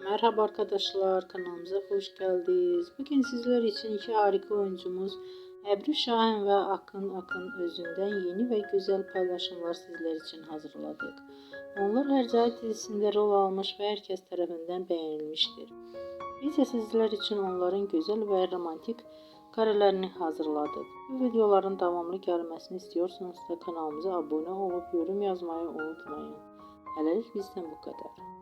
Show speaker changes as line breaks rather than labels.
Merhaba arkadaşlar, kanalımıza hoş geldiniz. Bugün sizler için iki harika oyuncumuz Ebru Şahin ve Akın özünden yeni ve güzel paylaşımlar sizler için hazırladık. Onlar Hercai dizisinde rol almış ve herkes tarafından beğenilmiştir. Biz de sizler için onların güzel ve romantik karelerini hazırladık. Bu videoların devamlı gelmesini istiyorsanız da kanalımıza abone olup yorum yazmayı unutmayın. Hələlik bizden bu kadar.